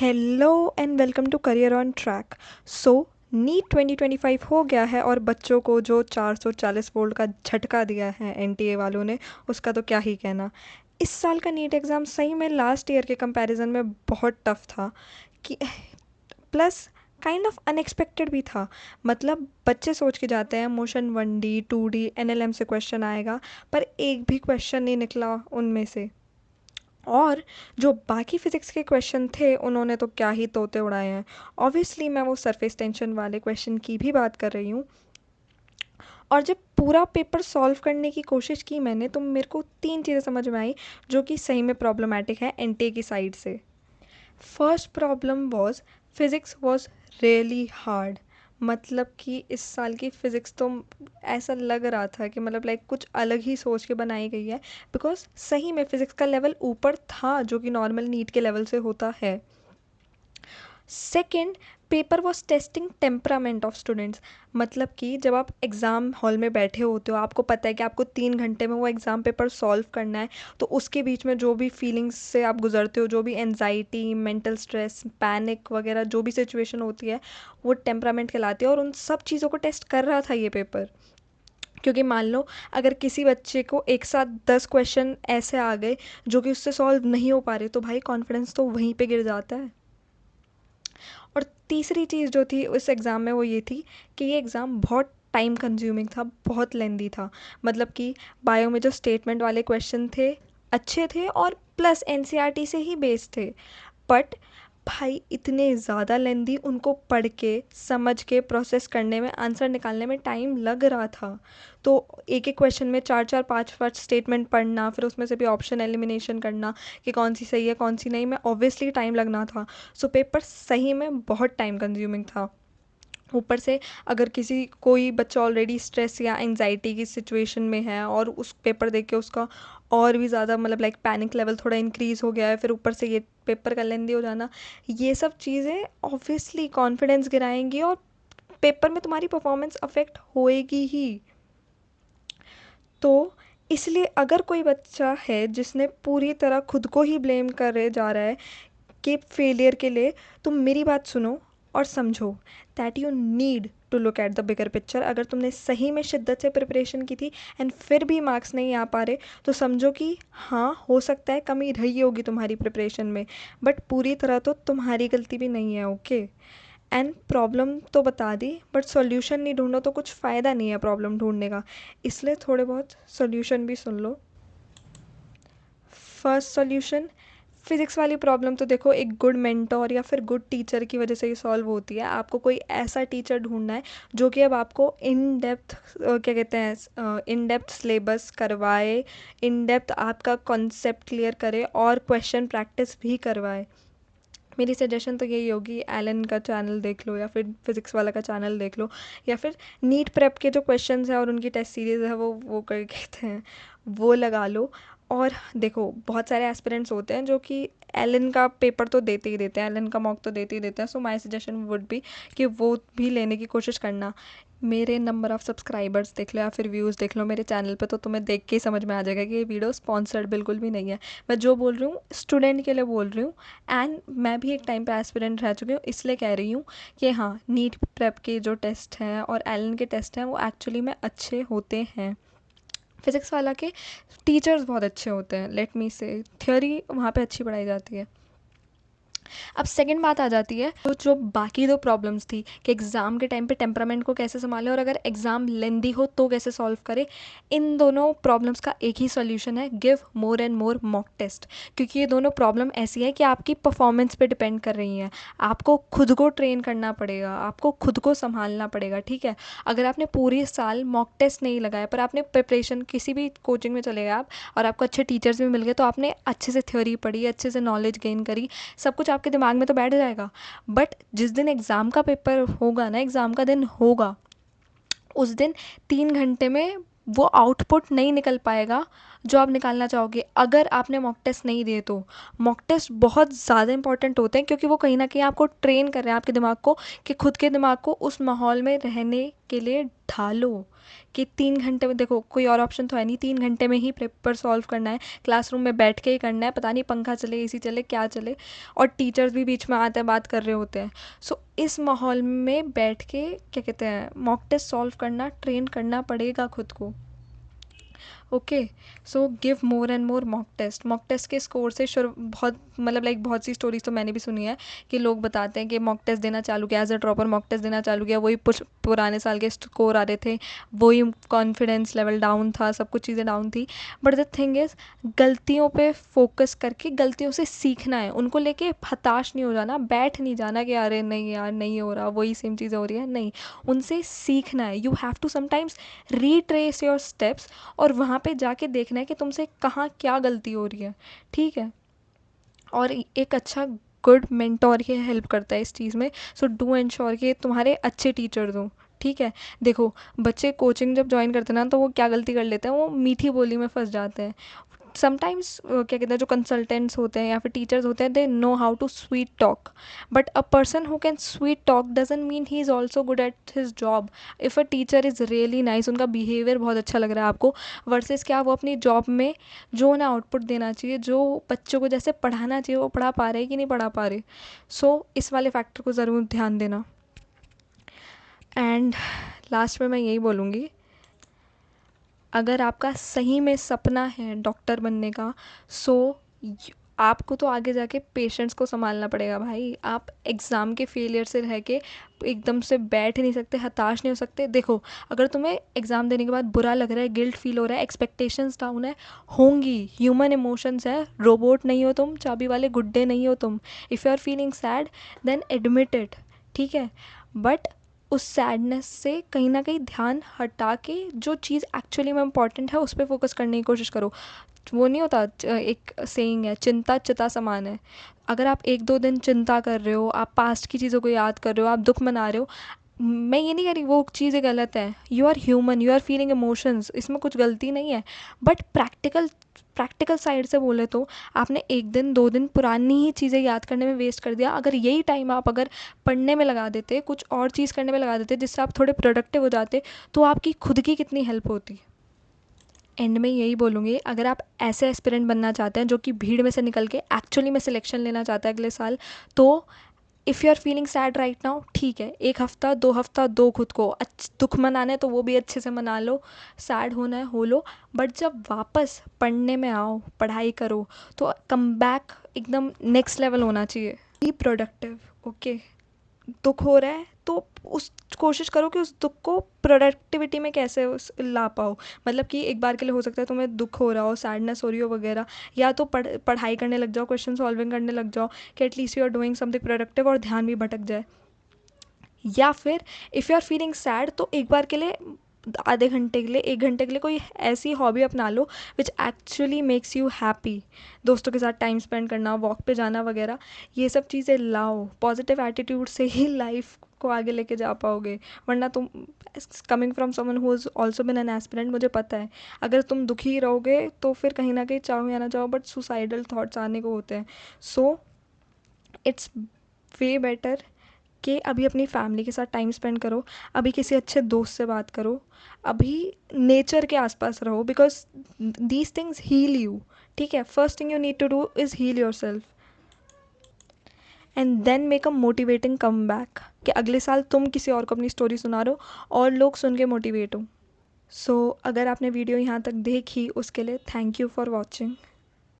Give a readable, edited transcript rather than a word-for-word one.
Hello and welcome to career on track. So NEET 2025 हो गया है और बच्चों को जो 440 वोल्ट का झटका दिया है एनटीए वालों ने, उसका तो क्या ही कहना। इस साल का नीट एग्ज़ाम सही में लास्ट ईयर के कंपैरिजन में बहुत टफ था कि प्लस काइंड ऑफ अनएक्सपेक्टेड भी था। मतलब बच्चे सोच के जाते हैं मोशन 1D 2D एनएलएम से क्वेश्चन आएगा, पर एक भी क्वेश्चन नहीं निकला उनमें से। और जो बाकी फिज़िक्स के क्वेश्चन थे उन्होंने तो क्या ही तोते उड़ाए हैं। ऑब्वियसली मैं वो सरफेस टेंशन वाले क्वेश्चन की भी बात कर रही हूँ। और जब पूरा पेपर सॉल्व करने की कोशिश की मैंने, तो मेरे को तीन चीज़ें समझ में आई जो कि सही में प्रॉब्लमेटिक है एनटीए की साइड से। First problem was physics was really hard. मतलब कि इस साल की फ़िज़िक्स तो ऐसा लग रहा था कि मतलब लाइक कुछ अलग ही सोच के बनाई गई है, बिकॉज सही में फ़िज़िक्स का लेवल ऊपर था जो कि नॉर्मल नीट के लेवल से होता है। Second, paper was testing temperament of students. मतलब कि जब आप एग्ज़ाम हॉल में बैठे होते हो, आपको पता है कि आपको 3 घंटे में वो एग्ज़ाम पेपर सॉल्व करना है, तो उसके बीच में जो भी फीलिंग्स से आप गुजरते हो, जो भी एनजाइटी, मेंटल स्ट्रेस, पैनिक वगैरह जो भी सिचुएशन होती है, वो टेम्परामेंट कहलाती है। और उन सब चीज़ों को टेस्ट कर रहा था ये पेपर। क्योंकि मान लो अगर किसी बच्चे को एक साथ 10 क्वेश्चन ऐसे आ गए जो कि उससे सॉल्व नहीं हो पा रहे, तो भाई कॉन्फिडेंस तो वहीं पे गिर जाता है। और तीसरी चीज़ जो थी उस एग्ज़ाम में वो ये थी कि ये एग्ज़ाम बहुत टाइम कंज्यूमिंग था, बहुत लेंदी था। मतलब कि बायो में जो स्टेटमेंट वाले क्वेश्चन थे अच्छे थे और प्लस एनसीईआरटी से ही बेस्ड थे, बट भाई इतने ज़्यादा लेंदी, उनको पढ़ के समझ के प्रोसेस करने में, आंसर निकालने में टाइम लग रहा था। तो एक एक क्वेश्चन में चार चार पाँच पाँच स्टेटमेंट पढ़ना, फिर उसमें से भी ऑप्शन एलिमिनेशन करना कि कौन सी सही है कौन सी नहीं, में ऑब्वियसली टाइम लगना था। सो पेपर सही में बहुत टाइम कंज्यूमिंग था। ऊपर से अगर किसी कोई बच्चा ऑलरेडी स्ट्रेस या एंजाइटी की सिचुएशन में है और उस पेपर देख के उसका और भी ज़्यादा मतलब लाइक पैनिक लेवल थोड़ा इंक्रीज़ हो गया है, फिर ऊपर से ये पेपर का लेंदी हो जाना, ये सब चीज़ें ऑब्वियसली कॉन्फिडेंस गिराएंगी और पेपर में तुम्हारी परफॉर्मेंस अफेक्ट होएगी ही। तो इसलिए अगर कोई बच्चा है जिसने पूरी तरह खुद को ही ब्लेम करे जा रहा है कि फेलियर के लिए, तुम मेरी बात सुनो और समझो that you need to look at the bigger picture. अगर तुमने सही में शिद्दत से प्रिपरेशन की थी एंड फिर भी मार्क्स नहीं आ पा रहे, तो समझो कि हाँ, हो सकता है कमी रही होगी तुम्हारी प्रिपरेशन में, बट पूरी तरह तो तुम्हारी गलती भी नहीं है। ओके, एंड प्रॉब्लम तो बता दी, बट सॉल्यूशन नहीं ढूंढो तो कुछ फ़ायदा नहीं है प्रॉब्लम ढूंढने का। इसलिए थोड़े बहुत सॉल्यूशन भी सुन लो। फर्स्ट सॉल्यूशन, फिज़िक्स वाली प्रॉब्लम तो देखो एक गुड मेंटोर या फिर गुड टीचर की वजह से ही सॉल्व होती है। आपको कोई ऐसा टीचर ढूंढना है जो कि अब आपको इन डेप्थ क्या कहते हैं, इन डेप्थ सिलेबस करवाए, इन डेप्थ आपका कॉन्सेप्ट क्लियर करे और क्वेश्चन प्रैक्टिस भी करवाए। मेरी सजेशन तो यही होगी, एलन का चैनल देख लो या फिर फिज़िक्स वाला का चैनल देख लो, या फिर नीट प्रेप के जो क्वेश्चंस हैं और उनकी टेस्ट सीरीज़ है वो कर कहते हैं, वो लगा लो। और देखो बहुत सारे एस्पिरेंट्स होते हैं जो कि एलन का पेपर तो देते ही देते हैं, एलन का मॉक तो देते ही देते हैं। So my suggestion would be कि वो भी लेने की कोशिश करना। मेरे नंबर ऑफ़ सब्सक्राइबर्स देख लो या फिर व्यूज़ देख लो मेरे चैनल पे, तो तुम्हें देख के ही समझ में आ जाएगा कि ये वीडियो स्पॉन्सर्ड बिल्कुल भी नहीं है। मैं जो बोल रही हूँ स्टूडेंट के लिए बोल रही हूँ, एंड मैं भी एक टाइम पे एस्पिरेंट रह चुकी हूँ, इसलिए कह रही हूँ कि हाँ, नीट प्रेप के जो टेस्ट हैं और एलन के टेस्ट हैं वो एक्चुअली में अच्छे होते हैं। फिज़िक्स वाला के टीचर्स बहुत अच्छे होते हैं, लेट मी से, थ्योरी वहाँ पे अच्छी पढ़ाई जाती है। अब सेकंड बात आ जाती है तो जो बाकी दो प्रॉब्लम्स थी कि एग्ज़ाम के टाइम पे टेम्परामेंट को कैसे संभालें और अगर एग्ज़ाम लेंदी हो तो कैसे सॉल्व करें। इन दोनों प्रॉब्लम्स का एक ही सॉल्यूशन है, give more and more mock test. क्योंकि ये दोनों प्रॉब्लम ऐसी है कि आपकी परफॉर्मेंस पे डिपेंड कर रही हैं। आपको खुद को ट्रेन करना पड़ेगा, आपको खुद को संभालना पड़ेगा, ठीक है। अगर आपने पूरी साल मॉक टेस्ट नहीं लगाया पर आपने प्रिपरेशन, किसी भी कोचिंग में चले गए आप और आपको अच्छे टीचर्स भी मिल गए, तो आपने अच्छे से थ्योरी पढ़ी, अच्छे से नॉलेज गेन करी, सब कुछ आपके दिमाग में तो बैठ जाएगा। बट जिस दिन एग्ज़ाम का पेपर होगा ना, एग्ज़ाम का दिन होगा, उस दिन 3 घंटे में वो आउटपुट नहीं निकल पाएगा जो आप निकालना चाहोगे। अगर आपने मॉक टेस्ट नहीं दिए तो मॉक टेस्ट बहुत ज़्यादा इंपॉर्टेंट होते हैं, क्योंकि वो कहीं ना कहीं आपको ट्रेन कर रहे हैं, आपके दिमाग को, कि खुद के दिमाग को उस माहौल में रहने के लिए ढालो। कि 3 घंटे में, देखो कोई और ऑप्शन तो है नहीं, 3 घंटे में ही पेपर सॉल्व करना है, क्लासरूम में बैठ के ही करना है, पता नहीं पंखा चले, एसी चले, क्या चले, और टीचर्स भी बीच में आते हैं, बात कर रहे होते हैं। सो इस माहौल में बैठ के क्या कहते हैं, मॉक टेस्ट सॉल्व करना, ट्रेन करना पड़ेगा खुद को। Okay, so give more and more mock test के स्कोर से शुरू, बहुत मतलब लाइक बहुत सी स्टोरीज तो मैंने भी सुनी है कि लोग बताते हैं कि मॉक टेस्ट देना चालू किया, as a dropper mock test देना चालू किया, वही पुराने साल के स्कोर आ रहे थे, वही कॉन्फिडेंस लेवल डाउन था, सब कुछ चीज़ें डाउन थी। बट द थिंग इज़, गलतियों पे फोकस करके गलतियों से सीखना है, उनको लेके हताश नहीं हो जाना, बैठ नहीं जाना कि अरे नहीं यार नहीं हो रहा, वही सेम चीज़ें हो रही है, नहीं, उनसे सीखना है। You have to sometimes retrace your steps, और वहाँ पे जाके देखना है कि तुमसे कहाँ क्या गलती हो रही है, ठीक है। और एक अच्छा गुड मेंटोर ही हेल्प करता है इस चीज़ में। सो डू एंश्योर कि तुम्हारे अच्छे टीचर्स हो, ठीक है। देखो, बच्चे कोचिंग जब ज्वाइन करते हैं ना, तो वो क्या गलती कर लेते हैं, वो मीठी बोली में फंस जाते हैं। समटाइम्स क्या कहते हैं, जो कंसल्टेंट्स होते हैं या फिर टीचर्स होते हैं, they know how to sweet talk, but a person who can sweet talk doesn't mean he is also good at his job. If a teacher is really nice, उनका बिहेवियर बहुत अच्छा लग रहा है आपको, वर्सेस क्या वो अपनी जॉब में जो उन्हें आउटपुट देना चाहिए, जो बच्चों को जैसे पढ़ाना चाहिए, वो पढ़ा पा रहे हैं कि नहीं पढ़ा पा रहे। सो इस वाले फैक्टर को ज़रूर ध्यान देना। एंड लास्ट में मैं यही बोलूँगी, अगर आपका सही में सपना है डॉक्टर बनने का, सो आपको तो आगे जाके पेशेंट्स को संभालना पड़ेगा भाई। आप एग्ज़ाम के फेलियर से रह के एकदम से बैठ नहीं सकते, हताश नहीं हो सकते। देखो, अगर तुम्हें एग्ज़ाम देने के बाद बुरा लग रहा है, गिल्ट फील हो रहा है, एक्सपेक्टेशंस डाउन है, होंगी, ह्यूमन इमोशंस है, रोबोट नहीं हो तुम, चाबी वाले गुड्डे नहीं हो तुम। If you are feeling sad, then admit it, ठीक है। बट उस सैडनेस से कहीं ना कहीं ध्यान हटा के जो चीज़ एक्चुअली में इम्पॉर्टेंट है उस पर फोकस करने की कोशिश करो। वो नहीं होता, एक सेइंग है, चिंता चिता समान है। अगर आप 1-2 दिन चिंता कर रहे हो, आप पास्ट की चीज़ों को याद कर रहे हो, आप दुख मना रहे हो, मैं ये नहीं कह रही वो चीज़ें गलत है, you are human, you are feeling emotions, इसमें कुछ गलती नहीं है। बट प्रैक्टिकल साइड से बोले तो आपने 1 दिन 2 दिन पुरानी ही चीज़ें याद करने में वेस्ट कर दिया। अगर यही टाइम आप अगर पढ़ने में लगा देते, कुछ और चीज़ करने में लगा देते जिससे आप थोड़े प्रोडक्टिव हो जाते, तो आपकी खुद की कितनी हेल्प होती। एंड में यही बोलूँगी, अगर आप ऐसे एस्पिरेंट बनना चाहते हैं जो कि भीड़ में से निकल के एक्चुअली में सिलेक्शन लेना चाहता है अगले साल, तो if you are feeling sad right now, ठीक है, 1 हफ्ता 2 हफ्ता दो खुद को, दुख मनाना है तो वो भी अच्छे से मना लो, सैड होना है हो लो। बट जब वापस पढ़ने में आओ, पढ़ाई करो, तो कम बैक एकदम नेक्स्ट लेवल होना चाहिए। Be productive, okay. दुख हो रहा है तो उस कोशिश करो कि उस दुख को प्रोडक्टिविटी में कैसे ला पाओ। मतलब कि एक बार के लिए हो सकता है तुम्हें दुख हो रहा हो, सैडनेस हो रही हो वगैरह, या तो पढ़ाई करने लग जाओ, क्वेश्चन सॉल्विंग करने लग जाओ, कि at least you are doing something productive और ध्यान भी भटक जाए। या फिर if you are feeling sad, तो एक बार के लिए, आधे घंटे के लिए, 1 घंटे के लिए कोई ऐसी हॉबी अपना लो which actually makes you happy. दोस्तों के साथ टाइम स्पेंड करना, वॉक पे जाना वगैरह, ये सब चीज़ें लाओ। पॉजिटिव एटीट्यूड से ही लाइफ को आगे लेके जा पाओगे। वरना तुम, coming from someone who is also been an aspirant, मुझे पता है, अगर तुम दुखी रहोगे तो फिर कहीं ना कहीं चाहो या ना चाहो बट सुसाइडल थाट्स आने को होते हैं। सो इट्स वे बेटर कि अभी अपनी फैमिली के साथ टाइम स्पेंड करो, अभी किसी अच्छे दोस्त से बात करो, अभी नेचर के आसपास रहो, because these things heal you, ठीक है। First thing you need to do is heal yourself, and then make a motivating comeback, कि अगले साल तुम किसी और को अपनी स्टोरी सुना रहे हो और लोग सुन के मोटिवेट हो। सो अगर आपने वीडियो यहाँ तक देखी उसके लिए थैंक यू फॉर वॉचिंग।